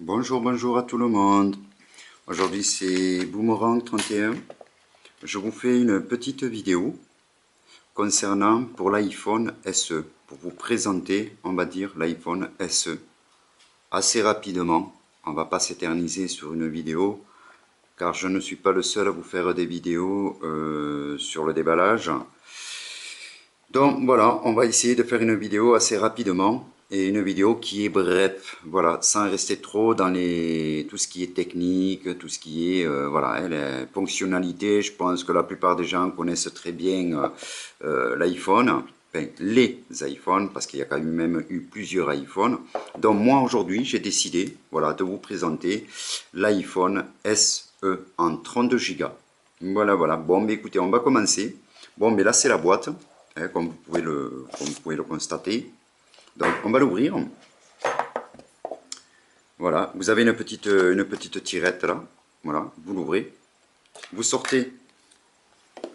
Bonjour, bonjour à tout le monde. Aujourd'hui c'est Boomerang 31. Je vous fais une petite vidéo concernant pour l'iPhone SE. Pour vous présenter, on va dire, l'iPhone SE. Assez rapidement, on va pas s'éterniser sur une vidéo, car je ne suis pas le seul à vous faire des vidéos sur le déballage. Donc voilà, on va essayer de faire une vidéo assez rapidement et une vidéo qui est bref, voilà, sans rester trop dans tout ce qui est technique, tout ce qui est voilà, les fonctionnalités. Je pense que la plupart des gens connaissent très bien l'iPhone, enfin les iPhones, parce qu'il y a quand même eu plusieurs iPhones. Donc moi aujourd'hui j'ai décidé, voilà, de vous présenter l'iPhone SE en 32 Go. Voilà, voilà. Bon, mais écoutez, on va commencer. Bon, mais là c'est la boîte. Comme vous pouvez le constater. Donc on va l'ouvrir. Voilà, vous avez une petite tirette là. Voilà, vous l'ouvrez. Vous sortez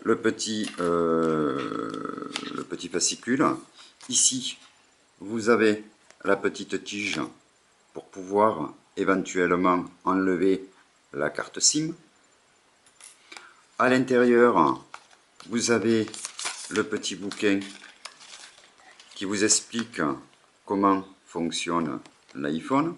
le petit fascicule. Ici, vous avez la petite tige pour pouvoir éventuellement enlever la carte SIM. À l'intérieur, vous avez le petit bouquin qui vous explique comment fonctionne l'iPhone.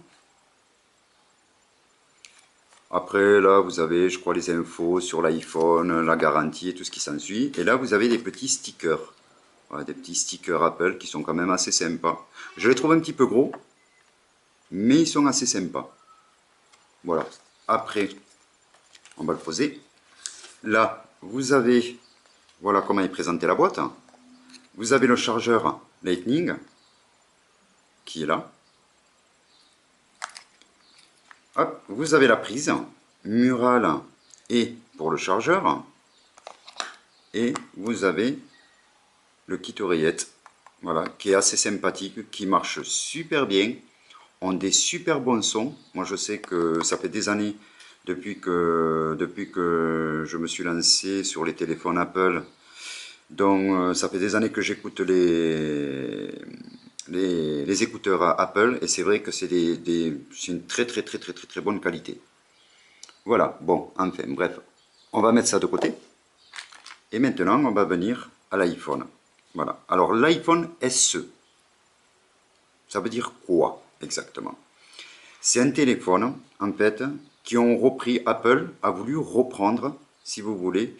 Après, là, vous avez, je crois, les infos sur l'iPhone, la garantie et tout ce qui s'ensuit. Et là, vous avez des petits stickers. Voilà, des petits stickers Apple qui sont quand même assez sympas. Je les trouve un petit peu gros, mais ils sont assez sympas. Voilà. Après, on va le poser. Là, vous avez, voilà comment est présentée la boîte. Vous avez le chargeur Lightning qui est là. Hop, vous avez la prise murale et pour le chargeur. Et vous avez le kit oreillette, voilà, qui est assez sympathique, qui marche super bien, ont des super bons sons. Moi je sais que ça fait des années depuis que je me suis lancé sur les téléphones Apple. Donc ça fait des années que j'écoute les écouteurs à Apple et c'est vrai que c'est une très bonne qualité. Voilà, bon, enfin bref, on va mettre ça de côté. Et maintenant on va venir à l'iPhone. Voilà, alors l'iPhone SE, ça veut dire quoi exactement? C'est un téléphone en fait qui ont repris, Apple a voulu reprendre, si vous voulez,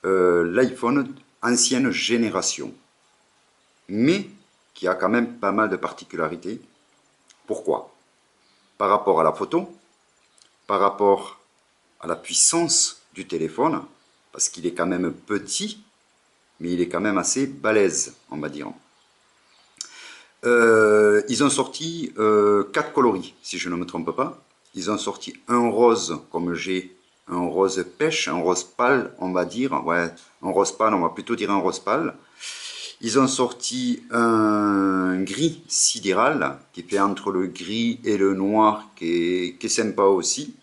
l'iPhone ancienne génération, mais qui a quand même pas mal de particularités. Pourquoi? Par rapport à la photo, par rapport à la puissance du téléphone, parce qu'il est quand même petit, mais il est quand même assez balèze, on va dire. Ils ont sorti 4 coloris, si je ne me trompe pas. Ils ont sorti un rose, comme j'ai, un rose pêche, un rose pâle, on va dire. Ouais, un rose pâle, on va plutôt dire un rose pâle. Ils ont sorti un gris sidéral, qui fait entre le gris et le noir, qui est sympa aussi.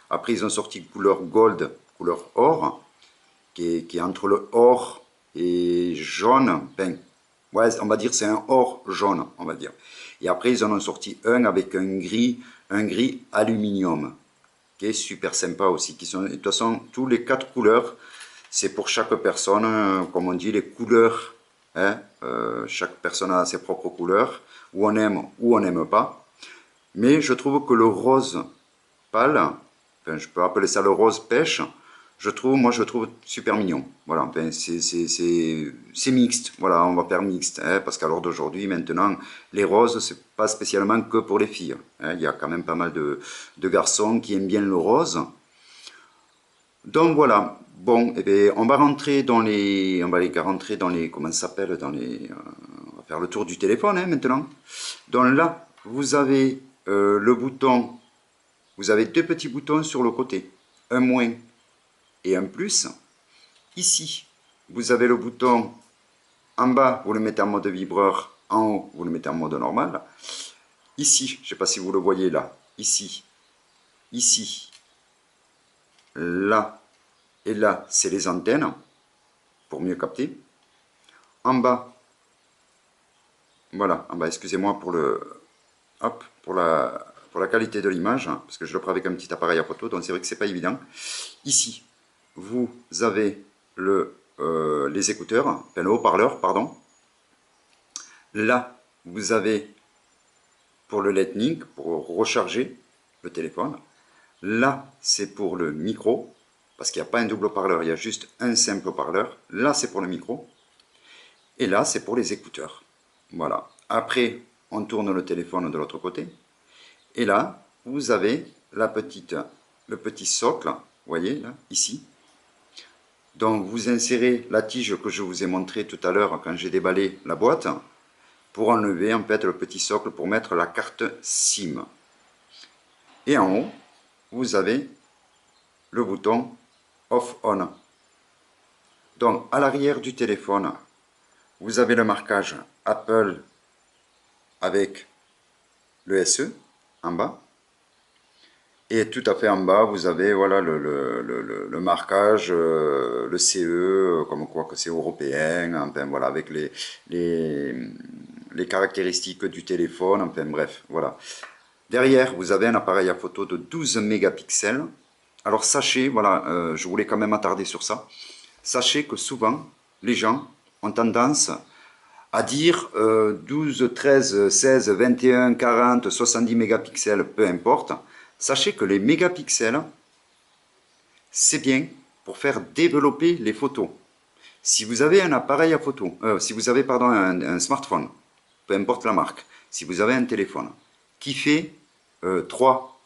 Après, ils ont sorti couleur gold, couleur or, qui est entre le or et jaune. Ben, ouais, on va dire c'est un or jaune, on va dire. Et après, ils en ont sorti un avec un gris aluminium, qui est super sympa aussi. De toute façon, tous les 4 couleurs, c'est pour chaque personne, comme on dit, les couleurs. Hein, chaque personne a ses propres couleurs, ou on n'aime pas. Mais je trouve que le rose pâle, enfin, je peux appeler ça le rose pêche, moi je trouve super mignon. Voilà, enfin, c'est mixte, voilà, on va faire mixte, hein, parce qu'à l'heure d'aujourd'hui, maintenant, les roses, c'est pas spécialement que pour les filles. Hein, il y a quand même pas mal de garçons qui aiment bien le rose. Donc voilà, bon, eh bien, on va rentrer dans les, comment ça s'appelle, on va faire le tour du téléphone, hein, maintenant. Donc là, vous avez le bouton. Vous avez deux petits boutons sur le côté, un moins et un plus. Ici, vous avez le bouton en bas, vous le mettez en mode vibreur, en haut, vous le mettez en mode normal. Ici, je ne sais pas si vous le voyez là, ici, là et là, c'est les antennes, pour mieux capter. En bas, voilà, en bas, excusez-moi pour le, hop, pour pour la qualité de l'image, hein, parce que je le prends avec un petit appareil à photo, donc c'est vrai que c'est pas évident. Ici, vous avez les écouteurs, enfin, le haut-parleur, pardon. Là, vous avez pour le Lightning, pour recharger le téléphone. Là, c'est pour le micro, parce qu'il n'y a pas un double haut-parleur, il y a juste un simple haut-parleur. Là, c'est pour le micro. Et là, c'est pour les écouteurs. Voilà. Après, on tourne le téléphone de l'autre côté. Et là, vous avez le petit socle, vous voyez, là, ici. Donc, vous insérez la tige que je vous ai montré tout à l'heure quand j'ai déballé la boîte pour enlever en fait le petit socle pour mettre la carte SIM. Et en haut, vous avez le bouton Off-On. Donc, à l'arrière du téléphone, vous avez le marquage Apple avec le SE en bas. Et tout à fait en bas, vous avez voilà, le marquage, le CE, comme quoi que c'est européen, enfin voilà, avec les caractéristiques du téléphone, enfin bref, voilà. Derrière, vous avez un appareil à photo de 12 mégapixels. Alors sachez, voilà, je voulais quand même m'attarder sur ça, sachez que souvent, les gens ont tendance à dire 12, 13, 16, 21, 40, 70 mégapixels, peu importe. Sachez que les mégapixels, c'est bien pour faire développer les photos. Si vous avez un appareil à photo, si vous avez pardon, un smartphone, peu importe la marque, si vous avez un téléphone qui fait 3,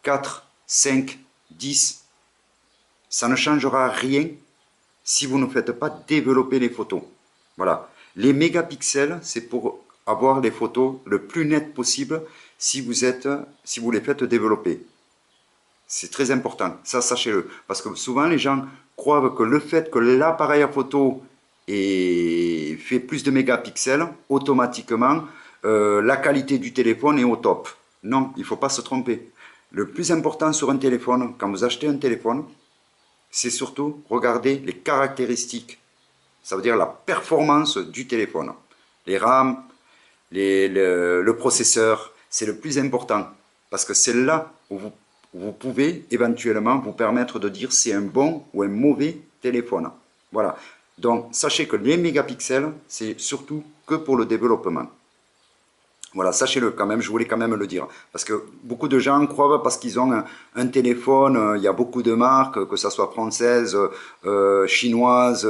4, 5, 10, ça ne changera rien si vous ne faites pas développer les photos. Voilà. Les mégapixels, c'est pour avoir les photos le plus nettes possible si vous les faites développer. C'est très important, ça sachez-le. Parce que souvent les gens croient que le fait que l'appareil à photo fait plus de mégapixels, automatiquement, la qualité du téléphone est au top. Non, il ne faut pas se tromper. Le plus important sur un téléphone, quand vous achetez un téléphone, c'est surtout regarder les caractéristiques. Ça veut dire la performance du téléphone. Les RAM, le processeur, c'est le plus important. Parce que c'est là où vous pouvez éventuellement vous permettre de dire c'est un bon ou un mauvais téléphone. Voilà. Donc, sachez que les mégapixels, c'est surtout que pour le développement. Voilà, sachez-le quand même, je voulais quand même le dire. Parce que beaucoup de gens croient parce qu'ils ont un téléphone, il y a beaucoup de marques, que ce soit françaises, chinoises,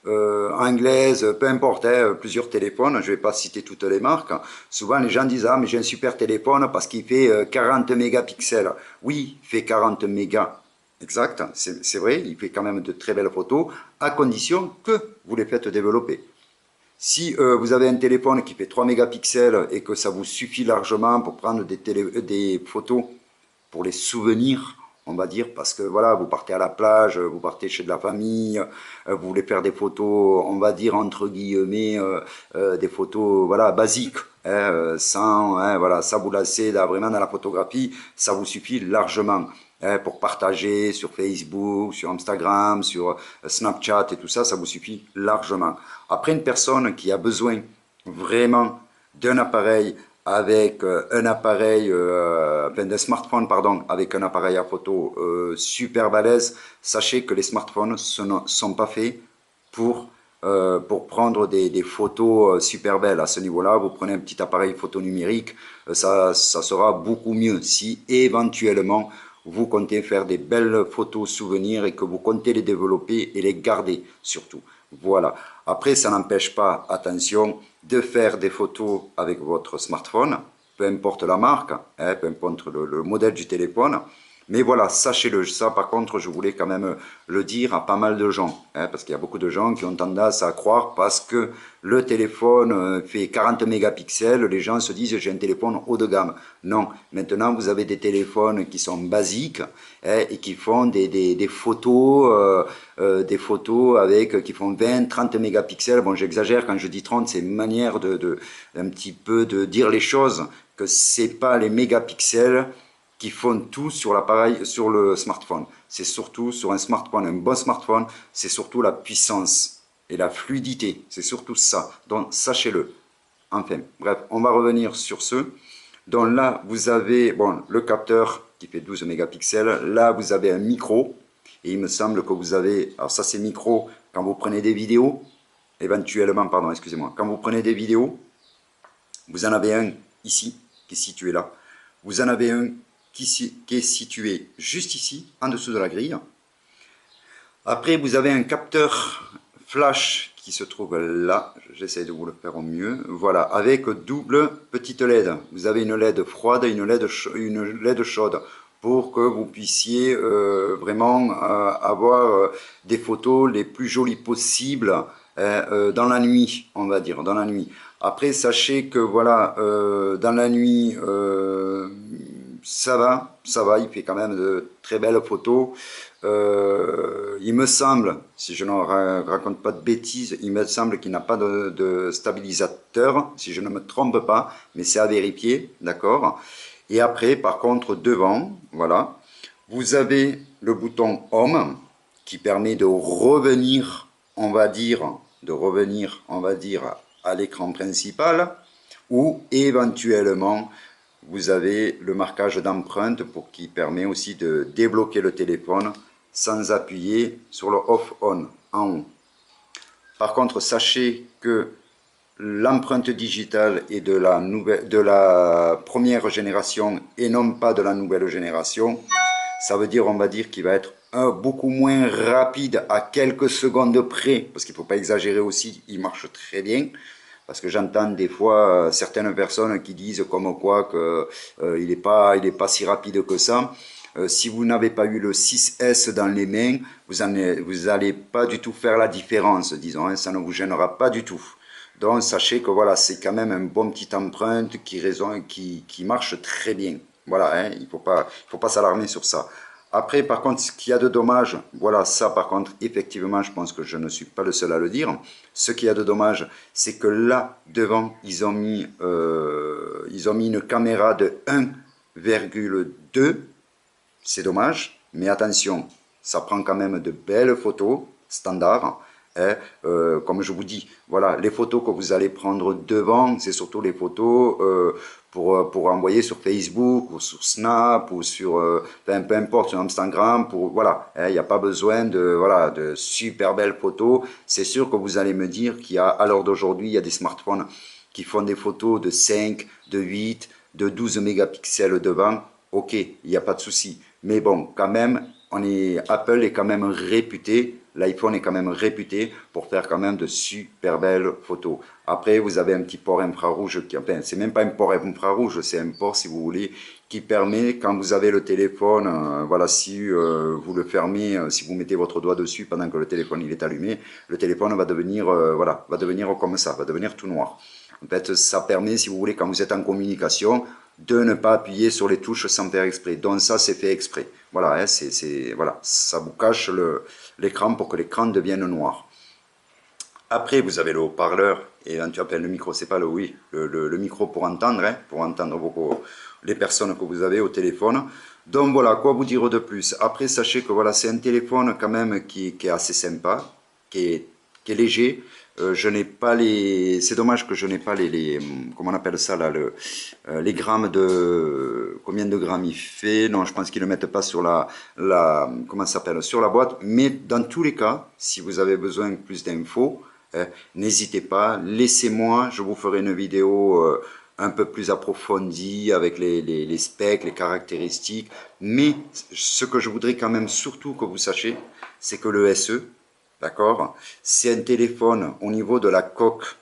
anglaises, peu importe, hein, plusieurs téléphones, je ne vais pas citer toutes les marques. Souvent les gens disent, ah mais j'ai un super téléphone parce qu'il fait 40 mégapixels. Oui, il fait 40 mégas. Exact, c'est vrai, il fait quand même de très belles photos, à condition que vous les faites développer. Si vous avez un téléphone qui fait 3 mégapixels et que ça vous suffit largement pour prendre des photos pour les souvenirs, on va dire, parce que voilà, vous partez à la plage, vous partez chez de la famille, vous voulez faire des photos, on va dire entre guillemets, des photos voilà, basiques, hein, sans hein, voilà, ça vous lassez vraiment dans la photographie, ça vous suffit largement. Pour partager sur Facebook, sur Instagram, sur Snapchat et tout ça, ça vous suffit largement. Après, une personne qui a besoin vraiment d'un appareil avec enfin d'un smartphone pardon, avec un appareil à photo super balèze, sachez que les smartphones ne sont pas faits pour prendre des photos super belles. À ce niveau-là, vous prenez un petit appareil photo numérique, ça sera beaucoup mieux si éventuellement vous comptez faire des belles photos souvenirs et que vous comptez les développer et les garder surtout. Voilà. Après, ça n'empêche pas, attention, de faire des photos avec votre smartphone, peu importe la marque, hein, peu importe le modèle du téléphone. Mais voilà, sachez-le, ça par contre, je voulais quand même le dire à pas mal de gens, hein, parce qu'il y a beaucoup de gens qui ont tendance à croire parce que le téléphone fait 40 mégapixels, les gens se disent j'ai un téléphone haut de gamme. Non, maintenant vous avez des téléphones qui sont basiques hein, et qui font des photos, qui font 20, 30 mégapixels. Bon, j'exagère quand je dis 30, c'est une manière un petit peu de dire les choses, que c'est pas les mégapixels qui font tout sur l'appareil, sur le smartphone. C'est surtout sur un smartphone, un bon smartphone, c'est surtout la puissance et la fluidité. C'est surtout ça. Donc sachez-le. Enfin, bref, on va revenir sur ce. Donc là, vous avez bon, le capteur qui fait 12 mégapixels. Là, vous avez un micro. Et il me semble que vous avez... Alors ça, c'est micro quand vous prenez des vidéos. Éventuellement, pardon, excusez-moi. Quand vous prenez des vidéos, vous en avez un ici, qui est situé là. Vous en avez un qui est situé juste ici, en dessous de la grille. Après, vous avez un capteur flash qui se trouve là. J'essaie de vous le faire au mieux. Voilà, avec double petite LED. Vous avez une LED froide et une LED chaude pour que vous puissiez vraiment avoir des photos les plus jolies possibles dans la nuit, on va dire, dans la nuit. Après, sachez que voilà, dans la nuit, ça va, il fait quand même de très belles photos. Il me semble, si je ne raconte pas de bêtises, il me semble qu'il n'a pas de stabilisateur, si je ne me trompe pas, mais c'est à vérifier, d'accord. Et après, par contre, devant, voilà, vous avez le bouton Home qui permet de revenir, on va dire, à l'écran principal, ou éventuellement vous avez le marquage d'empreinte pour qui permet aussi de débloquer le téléphone sans appuyer sur le off-on en haut. Par contre, sachez que l'empreinte digitale est de la première génération et non pas de la nouvelle génération. Ça veut dire, on va dire, qu'il va être beaucoup moins rapide à quelques secondes près, parce qu'il ne faut pas exagérer aussi, il marche très bien. Parce que j'entends des fois certaines personnes qui disent comme quoi qu'il n'est pas si rapide que ça. Si vous n'avez pas eu le 6S dans les mains, vous allez pas du tout faire la différence, disons, hein, ça ne vous gênera pas du tout. Donc sachez que voilà, c'est quand même un bon petit empreinte qui marche très bien. Voilà, hein, il faut pas s'alarmer sur ça. Après, par contre, ce qu'il y a de dommage, voilà, ça par contre, effectivement, je pense que je ne suis pas le seul à le dire. Ce qu'il y a de dommage, c'est que là, devant, ils ont mis une caméra de 1,2. C'est dommage, mais attention, ça prend quand même de belles photos, standard. Hein, comme je vous dis, voilà, les photos que vous allez prendre devant, c'est surtout les photos pour envoyer sur Facebook ou sur Snap ou sur, enfin, peu importe, sur Instagram. Voilà, il n'y a pas besoin de super belles photos. C'est sûr que vous allez me dire qu'il y a, à l'heure d'aujourd'hui, il y a des smartphones qui font des photos de 5, de 8, de 12 mégapixels devant. Ok, il n'y a pas de souci. Mais bon, quand même, Apple est quand même réputé, l'iPhone est quand même réputé pour faire quand même de super belles photos. Après, vous avez un petit port infrarouge, enfin, c'est même pas un port infrarouge, c'est un port, si vous voulez, qui permet, quand vous avez le téléphone, voilà, si vous le fermez, si vous mettez votre doigt dessus pendant que le téléphone il est allumé, le téléphone va devenir, voilà, va devenir comme ça, va devenir tout noir. En fait, ça permet, si vous voulez, quand vous êtes en communication, de ne pas appuyer sur les touches sans faire exprès. Donc ça, c'est fait exprès. Voilà, hein, voilà, ça vous cache l'écran pour que l'écran devienne noir. Après, vous avez le haut-parleur et éventuellement le micro, c'est pas le micro pour entendre, hein, pour entendre les personnes que vous avez au téléphone. Donc voilà, quoi vous dire de plus. Après, sachez que voilà, c'est un téléphone quand même qui est assez sympa, qui est léger. Je n'ai pas c'est dommage que je n'ai pas comment on appelle ça là, les grammes combien de grammes il fait. Non, je pense qu'ils ne le mettent pas sur comment ça s'appelle, sur la boîte. Mais dans tous les cas, si vous avez besoin de plus d'infos, n'hésitez pas, laissez-moi, je vous ferai une vidéo un peu plus approfondie avec les specs, les caractéristiques. Mais ce que je voudrais quand même surtout que vous sachiez, c'est que le SE, d'accord, c'est un téléphone au niveau de la coque,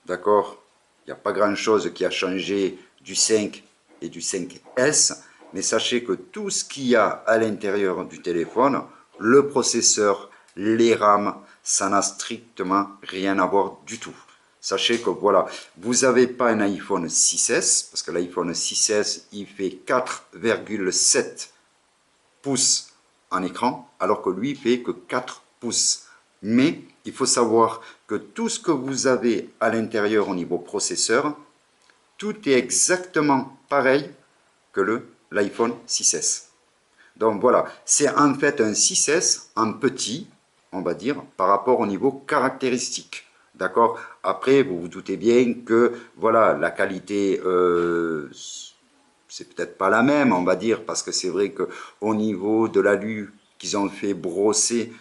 d'accord, il n'y a pas grand chose qui a changé du 5 et du 5S, mais sachez que tout ce qu'il y a à l'intérieur du téléphone, le processeur, les RAM, ça n'a strictement rien à voir du tout. Sachez que voilà, vous n'avez pas un iPhone 6S, parce que l'iPhone 6S, il fait 4,7 pouces en écran, alors que lui, il fait que 4 pouces. Mais il faut savoir que tout ce que vous avez à l'intérieur au niveau processeur, tout est exactement pareil que l'iPhone 6S. Donc voilà, c'est en fait un 6S en petit, on va dire, par rapport au niveau caractéristique. D'accord. Après, vous vous doutez bien que voilà, la qualité c'est peut-être pas la même, on va dire, parce que c'est vrai qu'au niveau de l'alu qu'ils ont fait brosser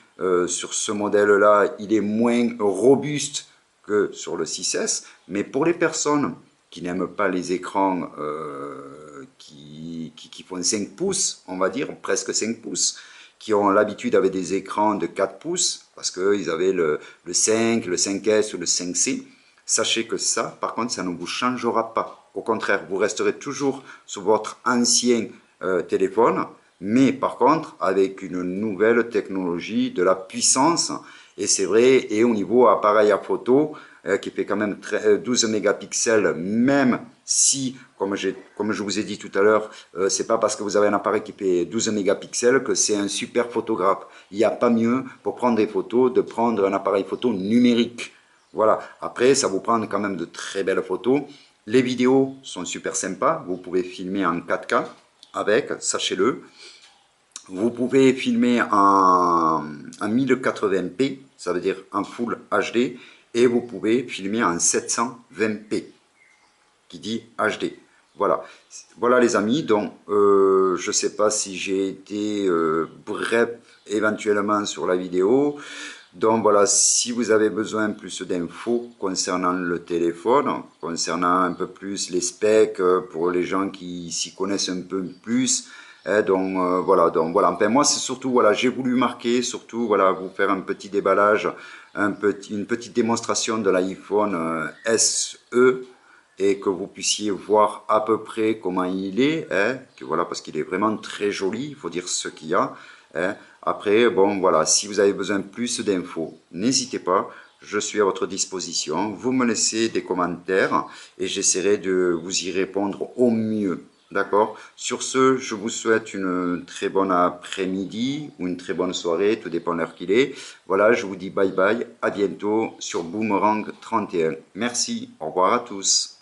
sur ce modèle-là, il est moins robuste que sur le 6S, mais pour les personnes qui n'aiment pas les écrans qui font 5 pouces, on va dire, presque 5 pouces, qui ont l'habitude avec des écrans de 4 pouces, parce qu'ils avaient le 5, le 5S ou le 5C, sachez que ça, par contre, ça ne vous changera pas. Au contraire, vous resterez toujours sur votre ancien téléphone, mais par contre, avec une nouvelle technologie, de la puissance, et c'est vrai, et au niveau appareil à photo, qui fait quand même 12 mégapixels, même si, comme je vous ai dit tout à l'heure, c'est pas parce que vous avez un appareil qui fait 12 mégapixels que c'est un super photographe. Il n'y a pas mieux pour prendre des photos de prendre un appareil photo numérique. Voilà, après ça vous prend quand même de très belles photos. Les vidéos sont super sympas, vous pouvez filmer en 4K avec, sachez-le. Vous pouvez filmer en 1080p, ça veut dire en Full HD, et vous pouvez filmer en 720p, qui dit HD. Voilà, voilà les amis, donc je ne sais pas si j'ai été bref éventuellement sur la vidéo. Donc voilà, si vous avez besoin plus d'infos concernant le téléphone, concernant un peu plus les specs pour les gens qui s'y connaissent un peu plus, donc voilà. Enfin, moi c'est surtout voilà, j'ai voulu marquer, surtout voilà, vous faire un petit déballage, une petite démonstration de l'iPhone SE et que vous puissiez voir à peu près comment il est, que voilà, parce qu'il est vraiment très joli, il faut dire ce qu'il y a. Après, bon voilà, si vous avez besoin de plus d'infos, n'hésitez pas, je suis à votre disposition. Vous me laissez des commentaires et j'essaierai de vous y répondre au mieux. D'accord? Sur ce, je vous souhaite une très bonne après-midi ou une très bonne soirée, tout dépend de l'heure qu'il est. Voilà, je vous dis bye bye, à bientôt sur Boomerang 31. Merci, au revoir à tous.